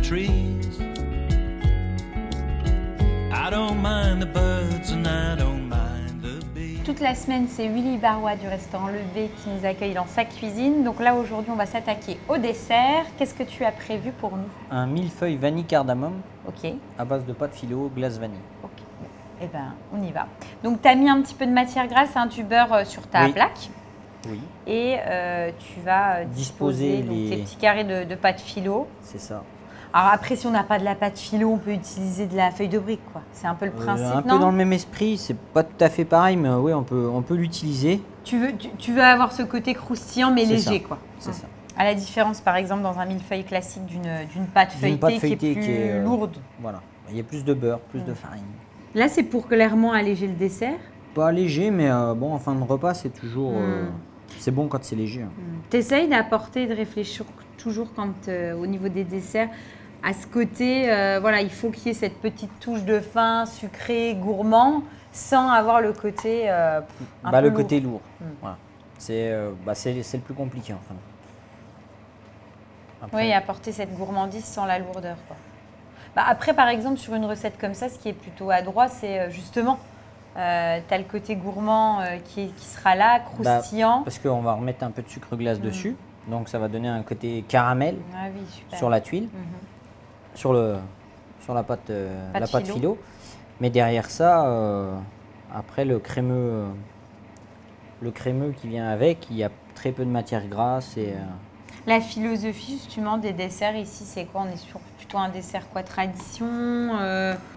trees. I don't mind the birds and I don't mind the bees. Toute la semaine, c'est Willy Barrois du restaurant Le B qui nous accueille dans sa cuisine. Donc là, aujourd'hui, on va s'attaquer au dessert. Qu'est-ce que tu as prévu pour nous? Un millefeuille vanille cardamome Ok. à base de pâte philo, glace vanille. Ok. Eh ben, on y va. Donc, tu as mis un petit peu de matière grasse, hein, du beurre sur ta plaque. Oui. Et tu vas disposer donc, tes petits carrés de pâte philo. C'est ça. Alors après, si on n'a pas de la pâte philo, on peut utiliser de la feuille de brique, quoi. C'est un peu le principe, un non? peu dans le même esprit, c'est pas tout à fait pareil, mais oui, on peut l'utiliser. Tu veux avoir ce côté croustillant, mais léger, quoi. C'est ça. À la différence, par exemple, dans un millefeuille classique d'une pâte feuilletée qui est plus lourde. Voilà. Il y a plus de beurre, plus de farine. Là, c'est pour clairement alléger le dessert. Pas léger, mais bon, en fin de repas, c'est toujours... c'est bon quand c'est léger. Tu essayes d'apporter, de réfléchir toujours au niveau des desserts, à ce côté, voilà, il faut qu'il y ait cette petite touche de fin, sucré, gourmand, sans avoir le côté un peu le lourd. côté lourd. Voilà. C'est le plus compliqué, enfin. Oui, apporter cette gourmandise sans la lourdeur, quoi. Après, par exemple, sur une recette comme ça, ce qui est plutôt adroit, c'est justement, tu as le côté gourmand qui sera là, croustillant. Parce qu'on va remettre un peu de sucre glace dessus, donc ça va donner un côté caramel sur la tuile, sur la pâte philo. Mais derrière ça, après le crémeux qui vient avec, il y a très peu de matière grasse. La philosophie justement des desserts ici, c'est quoi? On est sur plutôt un dessert quoi, tradition,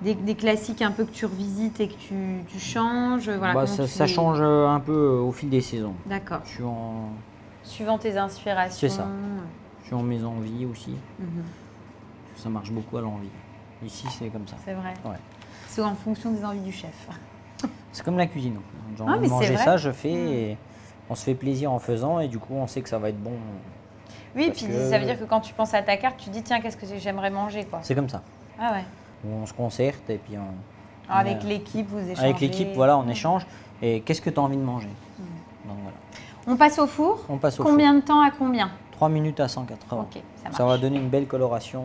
des classiques un peu que tu revisites et que tu changes. Voilà, ça change un peu au fil des saisons. D'accord. Suivant tes inspirations. C'est ça. Suivant mes envies aussi. Ça marche beaucoup à l'envie. Ici, c'est comme ça. C'est vrai. Ouais. C'est en fonction des envies du chef. C'est comme la cuisine. J'ai envie de manger ça, je fais. Et on se fait plaisir en faisant et du coup, on sait que ça va être bon. Oui, puis ça veut dire que quand tu penses à ta carte, tu te dis tiens, qu'est-ce que j'aimerais manger, quoi. C'est comme ça. Ah ouais. On se concerte et puis avec l'équipe, vous échangez. Avec l'équipe, voilà, on échange. Et qu'est-ce que tu as envie de manger? Donc, voilà. On passe au four? On passe au combien four. de temps à combien? 3 minutes à 180. Ok, ça marche. Ça va donner une belle coloration.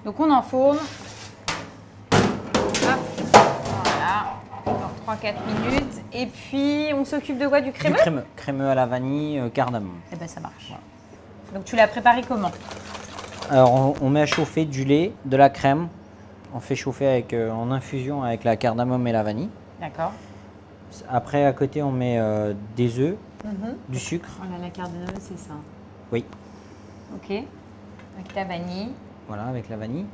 Donc on enfourne. Hop, voilà. Encore 3-4 minutes. Et puis, on s'occupe de quoi? Du crémeux? Du crémeux. Crémeux à la vanille, cardamome. Eh bien, ça marche. Voilà. Donc, tu l'as préparé comment? Alors, on met à chauffer du lait, de la crème. On fait chauffer en infusion avec la cardamome et la vanille. D'accord. Après, à côté, on met des œufs, du sucre. Oh là, la cardamome, c'est ça. Oui. Ok. Avec la vanille. Voilà, avec la vanille.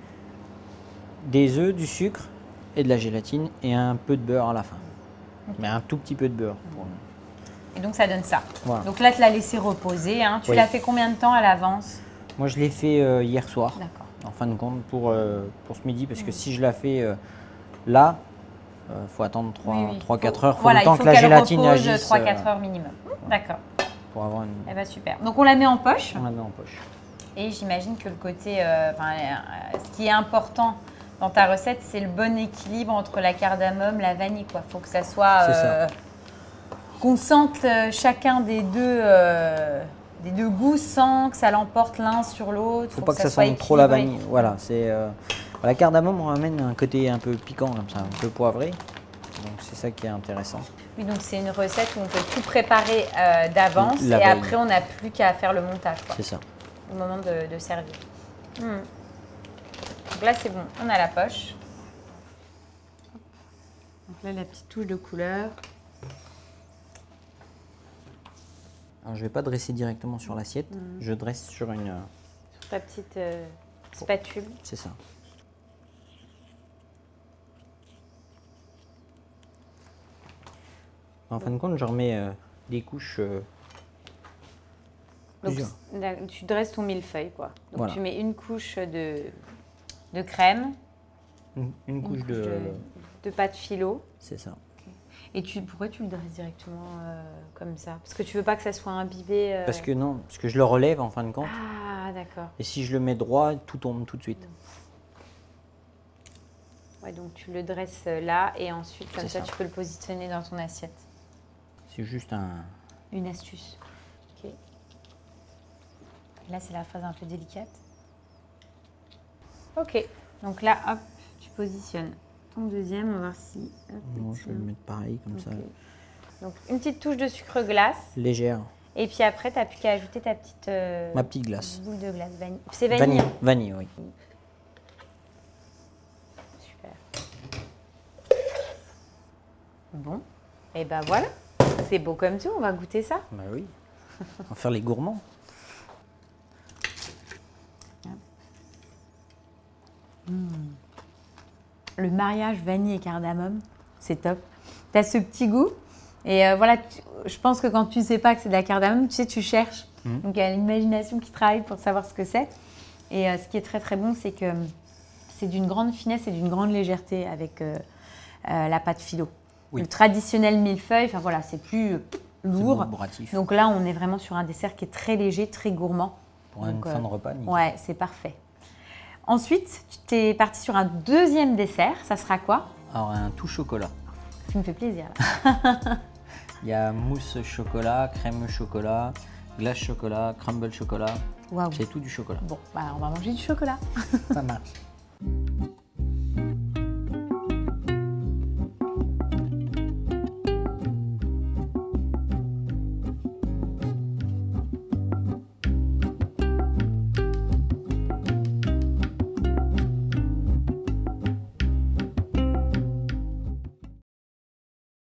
Des œufs, du sucre et de la gélatine et un peu de beurre à la fin. Okay. Mais un tout petit peu de beurre. Et donc, ça donne ça. Voilà. Donc là, tu l'as laissé reposer. Hein. Tu l'as fait combien de temps à l'avance? Moi, je l'ai fait hier soir. D'accord. En fin de compte, pour ce midi. Parce que si je la fais là, il faut attendre 3-4 heures. Voilà, le temps que la gélatine agisse. 3-4 heures minimum. D'accord. Pour avoir une... Eh bien, super. Donc, on la met en poche. On la met en poche. Et j'imagine que le côté, ce qui est important dans ta recette, c'est le bon équilibre entre la cardamome, la vanille. Il faut que ça soit... qu'on sente chacun des deux goûts sans que ça l'emporte l'un sur l'autre. Il ne faut pas que ça sente trop la vanille. Voilà, la cardamome, on ramène un côté un peu piquant, comme ça, un peu poivré. Donc c'est ça qui est intéressant. Oui, donc c'est une recette où on peut tout préparer d'avance et après on n'a plus qu'à faire le montage. C'est ça. Au moment de servir. Donc là c'est bon, on a la poche. Donc là la petite touche de couleur. Alors je ne vais pas dresser directement sur l'assiette, je dresse sur une... Sur ta petite spatule. C'est ça. En fin de compte, je remets des couches... Donc, tu dresses ton millefeuille, quoi. Donc voilà. Tu mets une couche de crème. Une couche de pâte philo. C'est ça. Et pourquoi tu le dresses directement comme ça? Parce que tu veux pas que ça soit imbibé parce que je le relève en fin de compte. Ah, d'accord. Et si je le mets droit, tout tombe tout de suite. Ouais, donc tu le dresses là et ensuite, comme ça, tu peux le positionner dans ton assiette. C'est juste une astuce. Ok. Là, c'est la phase un peu délicate. Ok, donc là, hop, tu positionnes ton deuxième, on va voir si... Hop, non, je vais le mettre pareil, comme ça. Donc, une petite touche de sucre glace. Légère. Et puis après, tu n'as plus qu'à ajouter ta petite... Ma petite glace. Boule de glace. C'est vanille. Vanille, oui. Super. Bon, et ben voilà. C'est beau comme tout, on va goûter ça. Bah oui, on va faire les gourmands. Le mariage vanille et cardamome, c'est top. Tu as ce petit goût. Et voilà, je pense que quand tu ne sais pas que c'est de la cardamome, tu sais, tu cherches. Donc il y a l'imagination qui travaille pour savoir ce que c'est. Et ce qui est très très bon, c'est que c'est d'une grande finesse et d'une grande légèreté avec la pâte philo. Oui. Le traditionnel millefeuille, enfin voilà, c'est plus lourd. Donc là, on est vraiment sur un dessert qui est très léger, très gourmand. Pour une fin de repas, nickel. Ouais, c'est parfait. Ensuite, tu es parti sur un deuxième dessert. Ça sera quoi? Alors, un tout chocolat. Tu me fais plaisir. Là. Il y a mousse chocolat, crème chocolat, glace chocolat, crumble chocolat. Wow. C'est tout du chocolat. Bon, bah, on va manger du chocolat. Ça marche.